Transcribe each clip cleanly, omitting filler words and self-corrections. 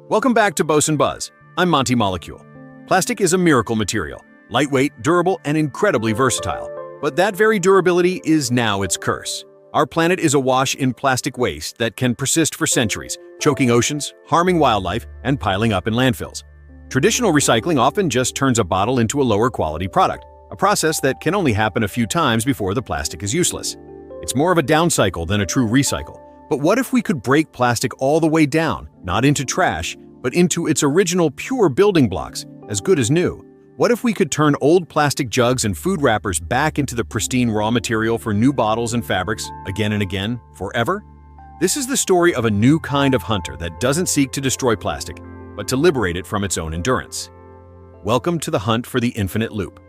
Welcome back to Boson Buzz. I'm Monty Molecule. Plastic is a miracle material, lightweight, durable, and incredibly versatile. But that very durability is now its curse. Our planet is awash in plastic waste that can persist for centuries, choking oceans, harming wildlife, and piling up in landfills. Traditional recycling often just turns a bottle into a lower quality product, a process that can only happen a few times before the plastic is useless. It's more of a downcycle than a true recycle. But what if we could break plastic all the way down, not into trash, but into its original pure building blocks, as good as new? What if we could turn old plastic jugs and food wrappers back into the pristine raw material for new bottles and fabrics, again and again, forever? This is the story of a new kind of hunter that doesn't seek to destroy plastic, but to liberate it from its own endurance. Welcome to the hunt for the infinite loop.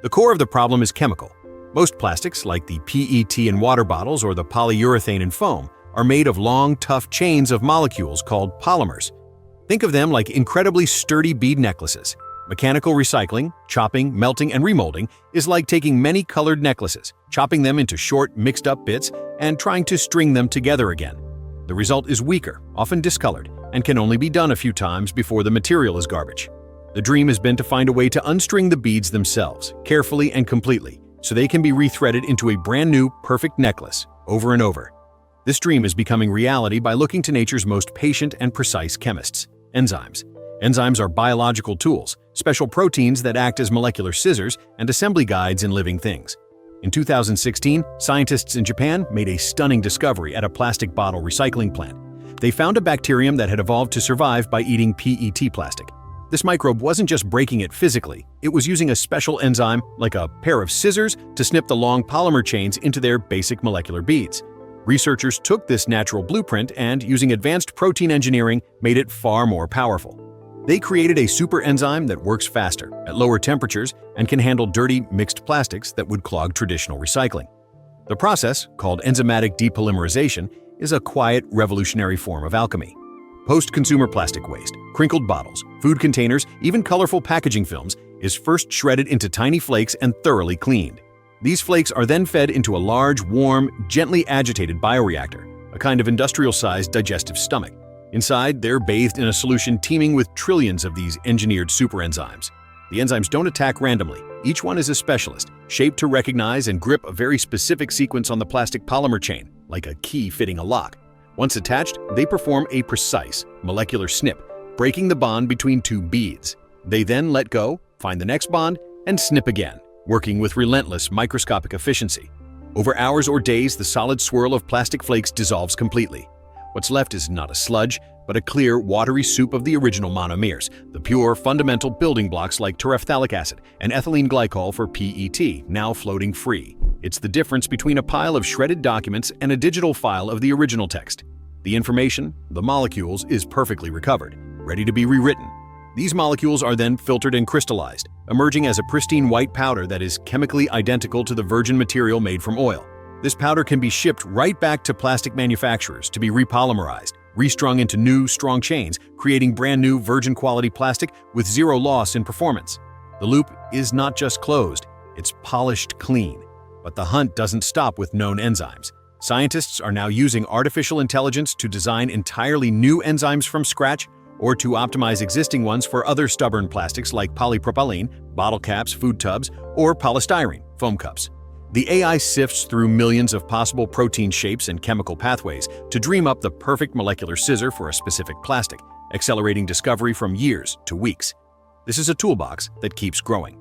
The core of the problem is chemical. Most plastics, like the PET in water bottles or the polyurethane in foam, are made of long, tough chains of molecules called polymers. Think of them like incredibly sturdy bead necklaces. Mechanical recycling, chopping, melting, and remolding is like taking many colored necklaces, chopping them into short, mixed-up bits, and trying to string them together again. The result is weaker, often discolored, and can only be done a few times before the material is garbage. The dream has been to find a way to unstring the beads themselves, carefully and completely, so they can be rethreaded into a brand new, perfect necklace, over and over. This dream is becoming reality by looking to nature's most patient and precise chemists, enzymes. Enzymes are biological tools, special proteins that act as molecular scissors and assembly guides in living things. In 2016, scientists in Japan made a stunning discovery at a plastic bottle recycling plant. They found a bacterium that had evolved to survive by eating PET plastic. This microbe wasn't just breaking it physically, it was using a special enzyme, like a pair of scissors, to snip the long polymer chains into their basic molecular beads. Researchers took this natural blueprint and, using advanced protein engineering, made it far more powerful. They created a super-enzyme that works faster, at lower temperatures, and can handle dirty, mixed plastics that would clog traditional recycling. The process, called enzymatic depolymerization, is a quiet, revolutionary form of alchemy. Post-consumer plastic waste, crinkled bottles, food containers, even colorful packaging films, is first shredded into tiny flakes and thoroughly cleaned. These flakes are then fed into a large, warm, gently agitated bioreactor, a kind of industrial-sized digestive stomach. Inside, they're bathed in a solution teeming with trillions of these engineered super-enzymes. The enzymes don't attack randomly. Each one is a specialist, shaped to recognize and grip a very specific sequence on the plastic polymer chain, like a key fitting a lock. Once attached, they perform a precise, molecular snip, breaking the bond between two beads. They then let go, find the next bond, and snip again, working with relentless microscopic efficiency. Over hours or days, the solid swirl of plastic flakes dissolves completely. What's left is not a sludge, but a clear, watery soup of the original monomers, the pure, fundamental building blocks like terephthalic acid and ethylene glycol for PET, now floating free. It's the difference between a pile of shredded documents and a digital file of the original text. The information, the molecules, is perfectly recovered, ready to be rewritten. These molecules are then filtered and crystallized, emerging as a pristine white powder that is chemically identical to the virgin material made from oil. This powder can be shipped right back to plastic manufacturers to be repolymerized, restrung into new, strong chains, creating brand new virgin-quality plastic with zero loss in performance. The loop is not just closed, it's polished clean. But the hunt doesn't stop with known enzymes. Scientists are now using artificial intelligence to design entirely new enzymes from scratch, or to optimize existing ones for other stubborn plastics like polypropylene, bottle caps, food tubs, or polystyrene, foam cups. The AI sifts through millions of possible protein shapes and chemical pathways to dream up the perfect molecular scissor for a specific plastic, accelerating discovery from years to weeks. This is a toolbox that keeps growing.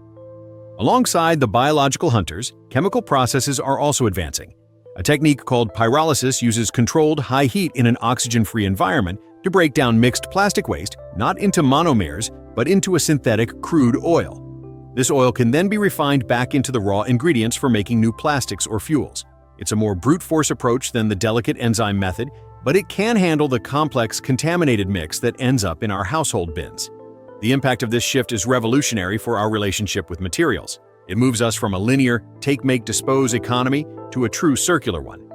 Alongside the biological hunters, chemical processes are also advancing. A technique called pyrolysis uses controlled high heat in an oxygen-free environment to break down mixed plastic waste, not into monomers, but into a synthetic crude oil. This oil can then be refined back into the raw ingredients for making new plastics or fuels. It's a more brute force approach than the delicate enzyme method, but it can handle the complex contaminated mix that ends up in our household bins. The impact of this shift is revolutionary for our relationship with materials. It moves us from a linear take, make, dispose economy to a true circular one.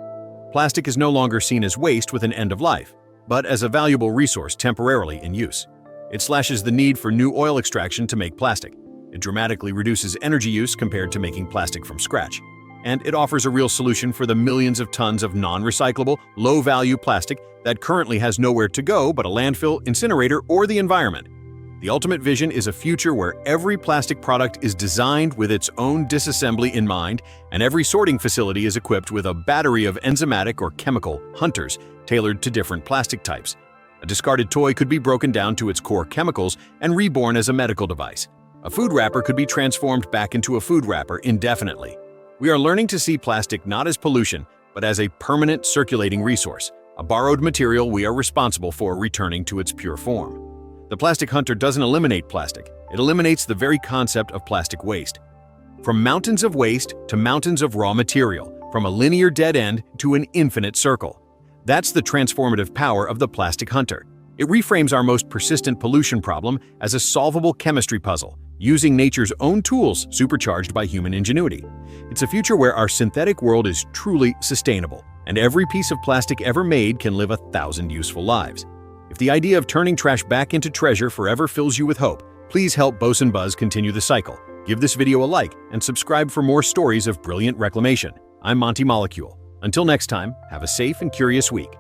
Plastic is no longer seen as waste with an end of life, but as a valuable resource temporarily in use. It slashes the need for new oil extraction to make plastic. It dramatically reduces energy use compared to making plastic from scratch. and it offers a real solution for the millions of tons of non-recyclable, low-value plastic that currently has nowhere to go but a landfill, incinerator, or the environment. The ultimate vision is a future where every plastic product is designed with its own disassembly in mind, and every sorting facility is equipped with a battery of enzymatic or chemical hunters tailored to different plastic types. A discarded toy could be broken down to its core chemicals and reborn as a medical device. A food wrapper could be transformed back into a food wrapper indefinitely. We are learning to see plastic not as pollution, but as a permanent circulating resource, a borrowed material we are responsible for returning to its pure form. The plastic hunter doesn't eliminate plastic, it eliminates the very concept of plastic waste. From mountains of waste to mountains of raw material, from a linear dead end to an infinite circle. That's the transformative power of the plastic hunter. It reframes our most persistent pollution problem as a solvable chemistry puzzle, using nature's own tools supercharged by human ingenuity. It's a future where our synthetic world is truly sustainable, and every piece of plastic ever made can live 1,000 useful lives. If the idea of turning trash back into treasure forever fills you with hope, please help Boson Buzz continue the cycle. Give this video a like and subscribe for more stories of brilliant reclamation. I'm Monty Molecule. Until next time, have a safe and curious week.